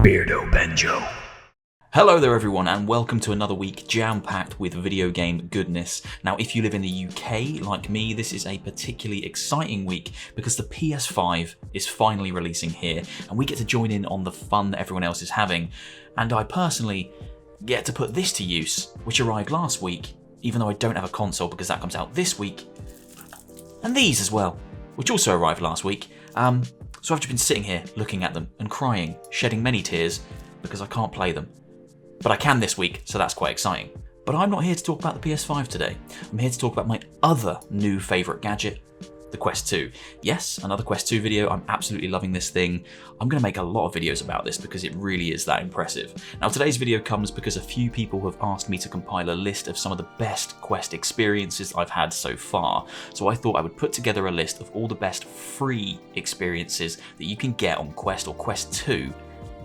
Beardo Benjo. Hello there everyone and welcome to another week jam-packed with video game goodness. Now if you live in the UK like me, this is a particularly exciting week because the PS5 is finally releasing here and we get to join in on the fun that everyone else is having. And I personally get to put this to use, which arrived last week, even though I don't have a console because that comes out this week. And these as well, which also arrived last week. So I've just been sitting here looking at them and crying, shedding many tears because I can't play them. But I can this week, so that's quite exciting. But I'm not here to talk about the PS5 today. I'm here to talk about my other new favourite gadget, the Quest 2. Yes, another Quest 2 video. I'm absolutely loving this thing. I'm going to make a lot of videos about this because it really is that impressive. Now today's video comes because a few people have asked me to compile a list of some of the best Quest experiences I've had so far. So I thought I would put together a list of all the best free experiences that you can get on Quest or Quest 2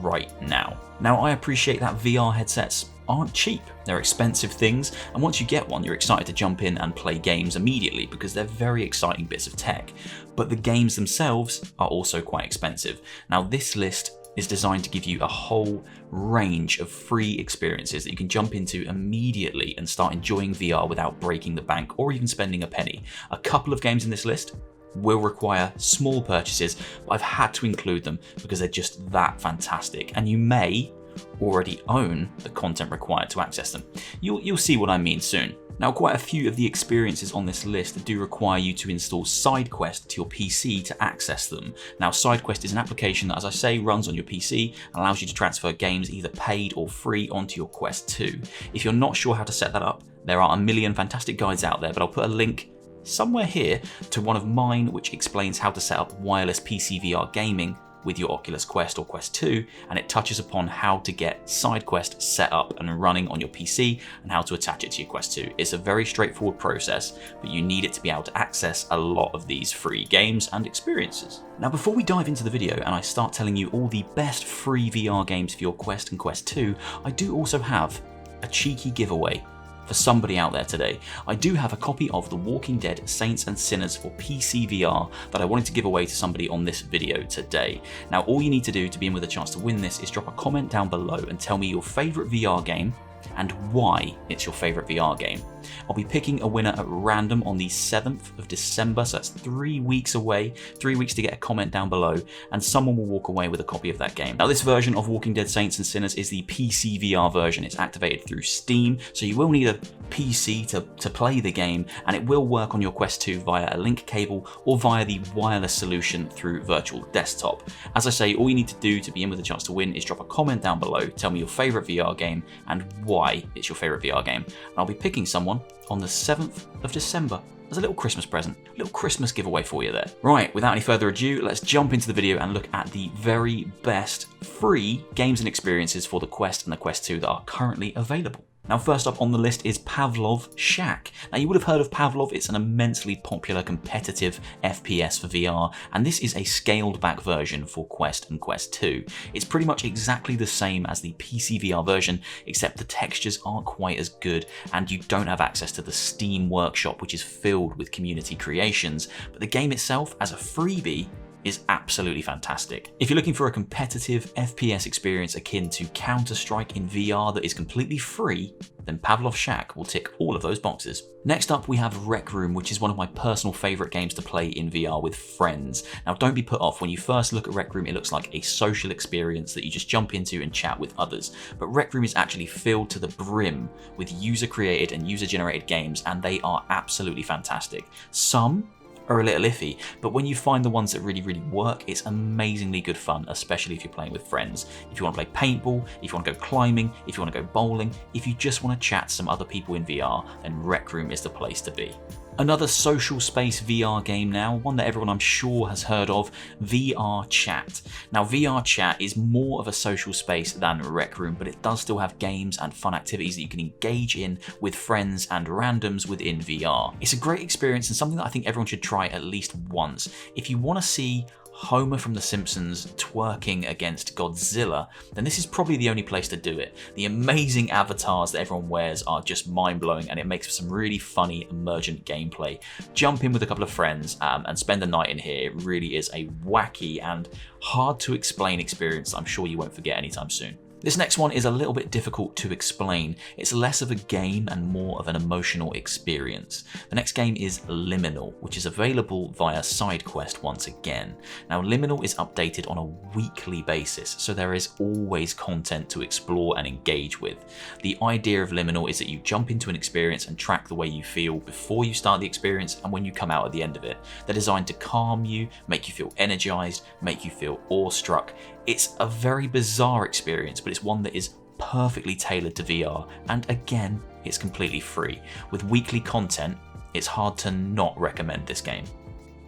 right now. Now I appreciate that VR headsets aren't cheap, they're expensive things, and once you get one you're excited to jump in and play games immediately because they're very exciting bits of tech. But the games themselves are also quite expensive. Now this list is designed to give you a whole range of free experiences that you can jump into immediately and start enjoying VR without breaking the bank or even spending a penny. A couple of games in this list will require small purchases, but I've had to include them because they're just that fantastic, and you may already own the content required to access them. You'll see what I mean soon. Now quite a few of the experiences on this list do require you to install SideQuest to your PC to access them. Now SideQuest is an application that, as I say, runs on your PC and allows you to transfer games either paid or free onto your Quest 2. If you're not sure how to set that up, there are a million fantastic guides out there, but I'll put a link somewhere here to one of mine which explains how to set up wireless PC VR gaming with your Oculus Quest or Quest 2, and it touches upon how to get SideQuest set up and running on your PC and how to attach it to your Quest 2. It's a very straightforward process, but you need it to be able to access a lot of these free games and experiences. Now before we dive into the video and I start telling you all the best free VR games for your Quest and Quest 2, I do also have a cheeky giveaway for somebody out there today. I do have a copy of The Walking Dead Saints and Sinners for PC VR that I wanted to give away to somebody on this video today. Now all you need to do to be in with a chance to win this is drop a comment down below and tell me your favourite VR game and why it's your favourite VR game. I'll be picking a winner at random on the 7th of December, so that's 3 weeks away, 3 weeks to get a comment down below, and someone will walk away with a copy of that game. Now this version of Walking Dead Saints and Sinners is the PC VR version. It's activated through Steam, so you will need a PC to play the game, and it will work on your Quest 2 via a link cable or via the wireless solution through virtual desktop. As I say, all you need to do to be in with a chance to win is drop a comment down below, tell me your favourite VR game and why it's your favourite VR game, and I'll be picking someone on the 7th of December as a little Christmas present, a little Christmas giveaway for you there. Right, without any further ado, let's jump into the video and look at the very best free games and experiences for the Quest and the Quest 2 that are currently available. Now first up on the list is PAVLOV Shack. Now you would have heard of PAVLOV, it's an immensely popular competitive FPS for VR, and this is a scaled back version for Quest and Quest 2. It's pretty much exactly the same as the PC VR version, except the textures aren't quite as good and you don't have access to the Steam workshop, which is filled with community creations, but the game itself as a freebie is absolutely fantastic. If you're looking for a competitive FPS experience akin to Counter-Strike in VR that is completely free, then PAVLOV Shack will tick all of those boxes. Next up we have Rec Room, which is one of my personal favourite games to play in VR with friends. Now don't be put off, when you first look at Rec Room it looks like a social experience that you just jump into and chat with others, but Rec Room is actually filled to the brim with user created and user generated games, and they are absolutely fantastic. Some are a little iffy, but when you find the ones that really work, it's amazingly good fun, especially if you're playing with friends. If you want to play paintball, if you want to go climbing, if you want to go bowling, if you just want to chat to some other people in VR, then Rec Room is the place to be. Another social space VR game now, one that everyone I'm sure has heard of, VR Chat. Now VR Chat is more of a social space than Rec Room, but it does still have games and fun activities that you can engage in with friends and randoms within VR. It's a great experience and something that I think everyone should try at least once. If you want to see Homer from The Simpsons twerking against Godzilla, then this is probably the only place to do it. The amazing avatars that everyone wears are just mind-blowing, and it makes for some really funny emergent gameplay. Jump in with a couple of friends and spend the night in here. It really is a wacky and hard to explain experience that I'm sure you won't forget anytime soon. This next one is a little bit difficult to explain. It's less of a game and more of an emotional experience. The next game is Liminal, which is available via SideQuest once again. Now, Liminal is updated on a weekly basis, so there is always content to explore and engage with. The idea of Liminal is that you jump into an experience and track the way you feel before you start the experience and when you come out at the end of it. They're designed to calm you, make you feel energized, make you feel awestruck. It's a very bizarre experience, but it's one that is perfectly tailored to VR, and again, it's completely free. With weekly content, it's hard to not recommend this game.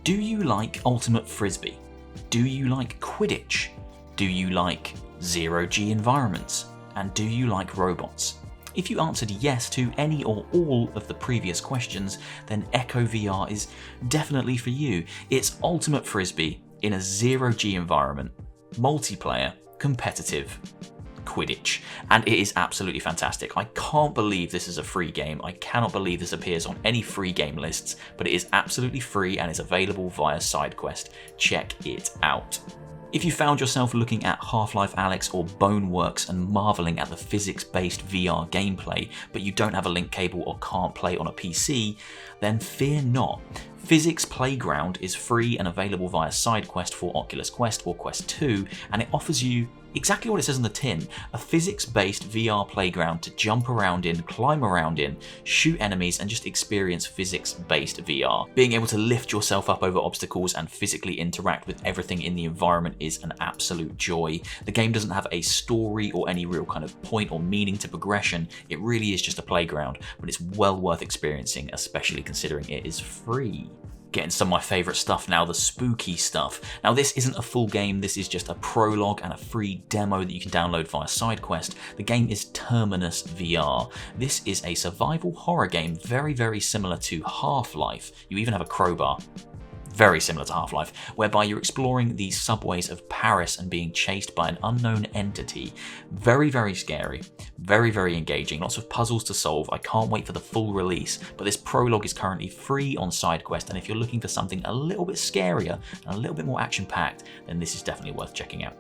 Do you like Ultimate Frisbee? Do you like Quidditch? Do you like zero-G environments? And do you like robots? If you answered yes to any or all of the previous questions, then Echo VR is definitely for you. It's Ultimate Frisbee in a zero-G environment, multiplayer, competitive, Quidditch, and it is absolutely fantastic. I can't believe this is a free game. I cannot believe this appears on any free game lists, but it is absolutely free and is available via SideQuest. Check it out. If you found yourself looking at Half-Life Alyx or Boneworks and marveling at the physics-based VR gameplay, but you don't have a link cable or can't play on a PC, then fear not. Physics Playground is free and available via SideQuest for Oculus Quest or Quest 2, and it offers you exactly what it says on the tin, a physics-based VR playground to jump around in, climb around in, shoot enemies, and just experience physics-based VR. Being able to lift yourself up over obstacles and physically interact with everything in the environment is an absolute joy. The game doesn't have a story or any real kind of point or meaning to progression. It really is just a playground, but it's well worth experiencing, especially considering it is free. Getting some of my favourite stuff now, the spooky stuff. Now, this isn't a full game, this is just a prologue and a free demo that you can download via SideQuest. The game is Terminus VR. This is a survival horror game very similar to Half-Life. You even have a crowbar. Very similar to Half-Life, whereby you're exploring the subways of Paris and being chased by an unknown entity. Very scary, very engaging, lots of puzzles to solve. I can't wait for the full release, but this prologue is currently free on SideQuest, and if you're looking for something a little bit scarier and a little bit more action-packed, then this is definitely worth checking out.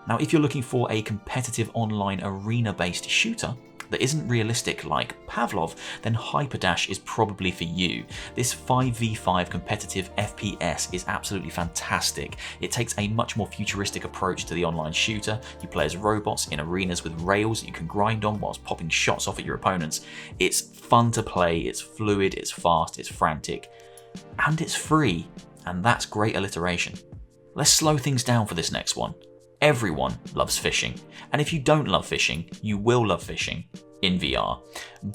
Now, if you're looking for a competitive online arena-based shooter that isn't realistic like PAVLOV, then HYPERDASH is probably for you. This 5v5 competitive FPS is absolutely fantastic. It takes a much more futuristic approach to the online shooter. You play as robots in arenas with rails that you can grind on whilst popping shots off at your opponents. It's fun to play, it's fluid, it's fast, it's frantic, and it's free, and that's great alliteration. Let's slow things down for this next one. Everyone loves fishing, and if you don't love fishing, you will love fishing in VR.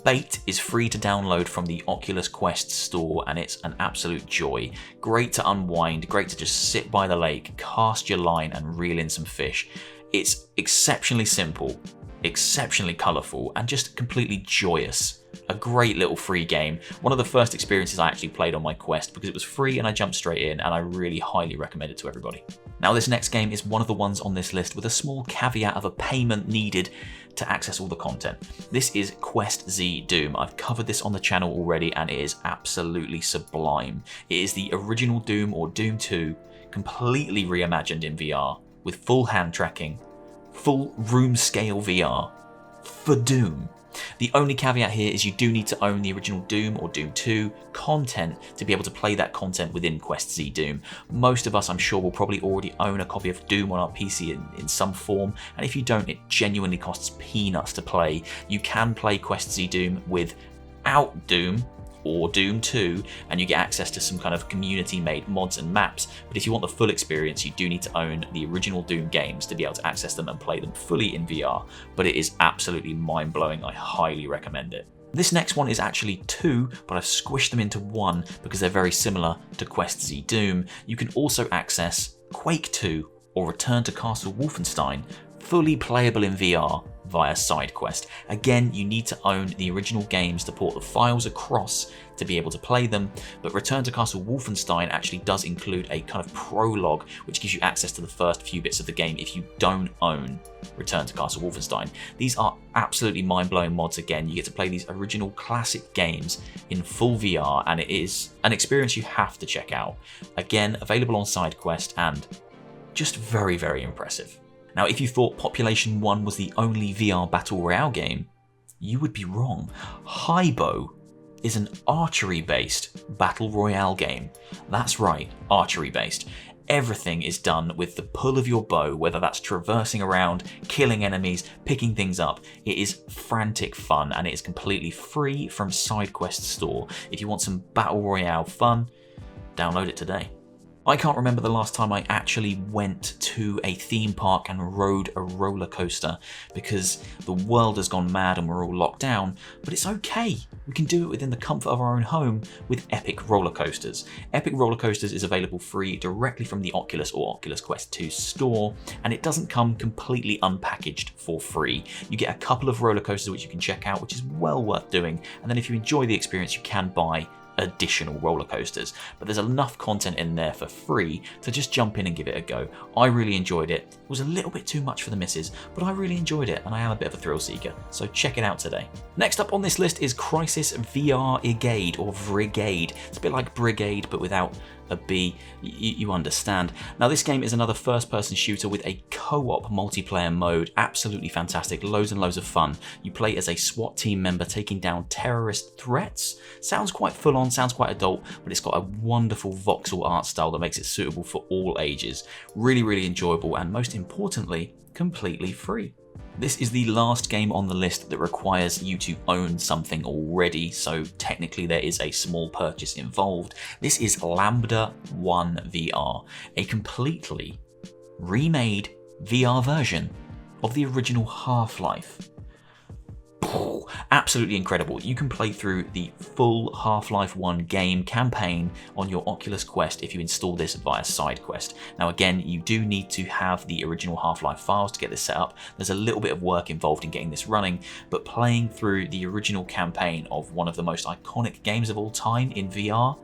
Bait is free to download from the Oculus Quest store, and it's an absolute joy. Great to unwind, great to just sit by the lake, cast your line and reel in some fish. It's exceptionally simple, exceptionally colourful, and just completely joyous. A great little free game. One of the first experiences I actually played on my Quest because it was free and I jumped straight in, and I really highly recommend it to everybody. Now, this next game is one of the ones on this list with a small caveat of a payment needed to access all the content. This is QUESTZDOOM. I've covered this on the channel already and it is absolutely sublime. It is the original Doom or Doom 2, completely reimagined in VR with full hand tracking, full room scale VR for Doom. The only caveat here is you do need to own the original Doom or Doom 2 content to be able to play that content within QUESTZDOOM. Most of us, I'm sure, will probably already own a copy of Doom on our PC in some form, and if you don't, it genuinely costs peanuts to play. You can play QUESTZDOOM without Doom or Doom 2, and you get access to some kind of community-made mods and maps, but if you want the full experience, you do need to own the original Doom games to be able to access them and play them fully in VR, but it is absolutely mind-blowing. I highly recommend it. This next one is actually two, but I've squished them into one because they're very similar to QUESTZDOOM. You can also access QUAKE 2 or Return to Castle Wolfenstein, fully playable in VR via SideQuest. Again, you need to own the original games to port the files across to be able to play them, but Return to Castle Wolfenstein actually does include a kind of prologue which gives you access to the first few bits of the game if you don't own Return to Castle Wolfenstein. These are absolutely mind-blowing mods. Again, you get to play these original classic games in full VR, and it is an experience you have to check out. Again, available on SideQuest and just very, very impressive. Now, if you thought Population 1 was the only VR Battle Royale game, you would be wrong. Hybo is an archery-based Battle Royale game. That's right, archery-based. Everything is done with the pull of your bow, whether that's traversing around, killing enemies, picking things up. It is frantic fun, and it is completely free from SideQuest store. If you want some Battle Royale fun, download it today. I can't remember the last time I actually went to a theme park and rode a roller coaster because the world has gone mad and we're all locked down, but it's okay. We can do it within the comfort of our own home with Epic Roller Coasters. Epic Roller Coasters is available free directly from the Oculus or Oculus Quest 2 store, and it doesn't come completely unpackaged for free. You get a couple of roller coasters which you can check out, which is well worth doing, and then if you enjoy the experience you can buy additional roller coasters, but there's enough content in there for free to just jump in and give it a go. I really enjoyed it. It was a little bit too much for the missus, but I really enjoyed it, and I am a bit of a thrill seeker, so check it out today. Next up on this list is Crysis VRIGADE or VRIGADE. It's a bit like Brigade but without a B, you understand. Now this game is another first-person shooter with a co-op multiplayer mode. Absolutely fantastic, loads and loads of fun. You play as a SWAT team member taking down terrorist threats. Sounds quite full-on, sounds quite adult, but it's got a wonderful voxel art style that makes it suitable for all ages. Really, really enjoyable, and most importantly, completely free. This is the last game on the list that requires you to own something already, so technically there is a small purchase involved. This is Lambda 1 VR, a completely remade VR version of the original Half-Life. Absolutely incredible. You can play through the full Half-Life 1 game campaign on your Oculus Quest if you install this via SideQuest. Now again, you do need to have the original Half-Life files to get this set up. There's a little bit of work involved in getting this running, but playing through the original campaign of one of the most iconic games of all time in VR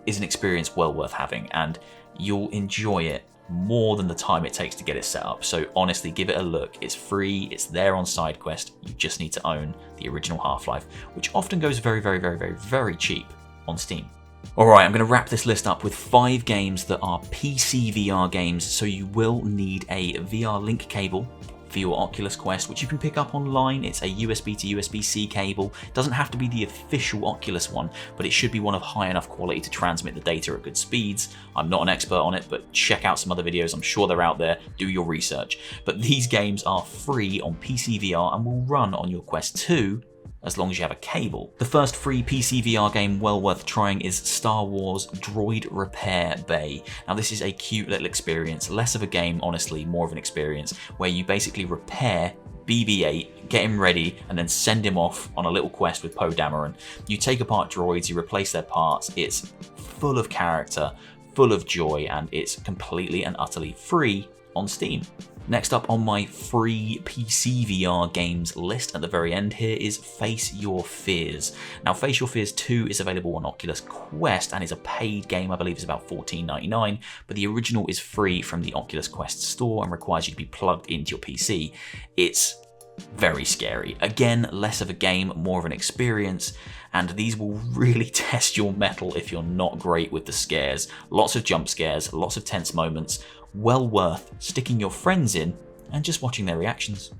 is an experience well worth having, and you'll enjoy it more than the time it takes to get it set up. So honestly, give it a look. It's free, it's there on SideQuest. You just need to own the original Half-Life, which often goes very, very, very, very, very cheap on Steam. Alright, I'm going to wrap this list up with 5 games that are PC VR games, so you will need a VR link cable for your Oculus Quest, which you can pick up online. It's a USB to USB-C cable. It doesn't have to be the official Oculus one, but it should be one of high enough quality to transmit the data at good speeds. I'm not an expert on it, but check out some other videos. I'm sure they're out there. Do your research. But these games are free on PC VR and will run on your Quest 2 as long as you have a cable. The first free PC VR game well worth trying is Star Wars Droid Repair Bay. Now this is a cute little experience, less of a game honestly, more of an experience where you basically repair BB-8, get him ready, and then send him off on a little quest with Poe Dameron. You take apart droids, you replace their parts. It's full of character, full of joy, and it's completely and utterly free on Steam. Next up on my free PC VR games list at the very end here is Face Your Fears. Now Face Your Fears 2 is available on Oculus Quest and is a paid game. I believe it's about $14.99, but the original is free from the Oculus Quest store and requires you to be plugged into your PC. It's very scary. Again, less of a game, more of an experience, and these will really test your mettle if you're not great with the scares. Lots of jump scares, lots of tense moments, well worth sticking your friends in and just watching their reactions.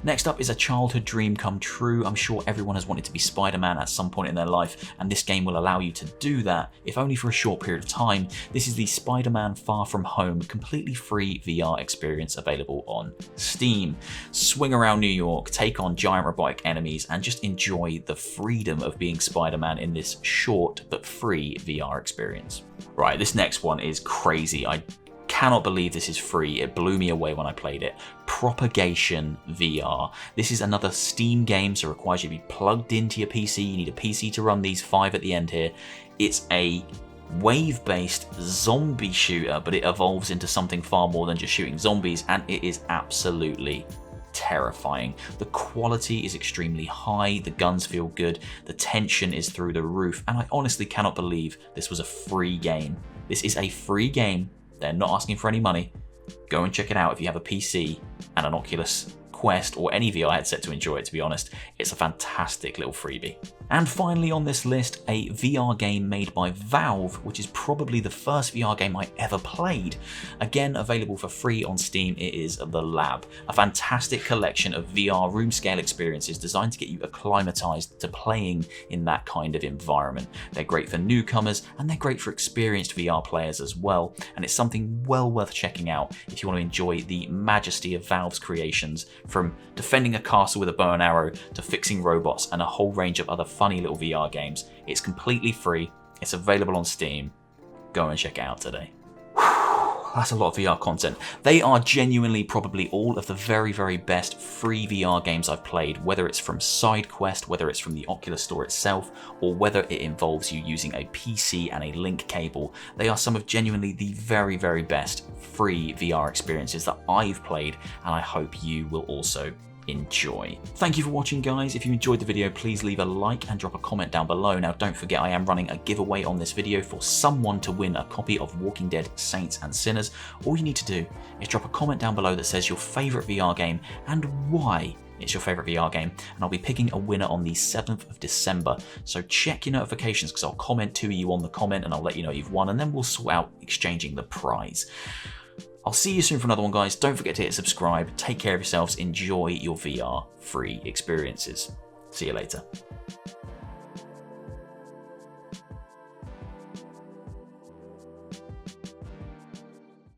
Next up is a childhood dream come true. I'm sure everyone has wanted to be Spider-Man at some point in their life, and this game will allow you to do that, if only for a short period of time. This is the Spider-Man Far From Home completely free VR experience available on Steam. Swing around New York, take on giant robotic enemies, and just enjoy the freedom of being Spider-Man in this short but free VR experience. Right, this next one is crazy. I cannot believe this is free. It blew me away when I played it. Propagation VR. This is another Steam game, so it requires you to be plugged into your PC. You need a PC to run these 5 at the end here. It's a wave-based zombie shooter, but it evolves into something far more than just shooting zombies, and it is absolutely terrifying. The quality is extremely high, the guns feel good, the tension is through the roof, and I honestly cannot believe this was a free game. This is a free game. They're not asking for any money. Go and check it out if you have a PC and an Oculus Quest or any VR headset to enjoy it, to be honest. It's a fantastic little freebie. And finally on this list, a VR game made by Valve, which is probably the first VR game I ever played. Again, available for free on Steam, it is The Lab, a fantastic collection of VR room scale experiences designed to get you acclimatized to playing in that kind of environment. They're great for newcomers and they're great for experienced VR players as well, and it's something well worth checking out if you want to enjoy the majesty of Valve's creations, from defending a castle with a bow and arrow to fixing robots and a whole range of other funny little VR games. It's completely free, it's available on Steam. Go and check it out today. That's a lot of VR content. They are genuinely probably all of the very, very best free VR games I've played, whether it's from SideQuest, whether it's from the Oculus Store itself, or whether it involves you using a PC and a link cable. They are some of genuinely the very, very best free VR experiences that I've played, and I hope you will also enjoy. Thank you for watching, guys. If you enjoyed the video, please leave a like and drop a comment down below. Now, don't forget, I am running a giveaway on this video for someone to win a copy of Walking Dead Saints and Sinners. All you need to do is drop a comment down below that says your favorite VR game and why it's your favorite VR game, and I'll be picking a winner on the 7th of December. So check your notifications, because I'll comment to you on the comment and I'll let you know you've won, and then we'll sort out exchanging the prize. I'll see you soon for another one, guys. Don't forget to hit subscribe. Take care of yourselves. Enjoy your VR free experiences. See you later.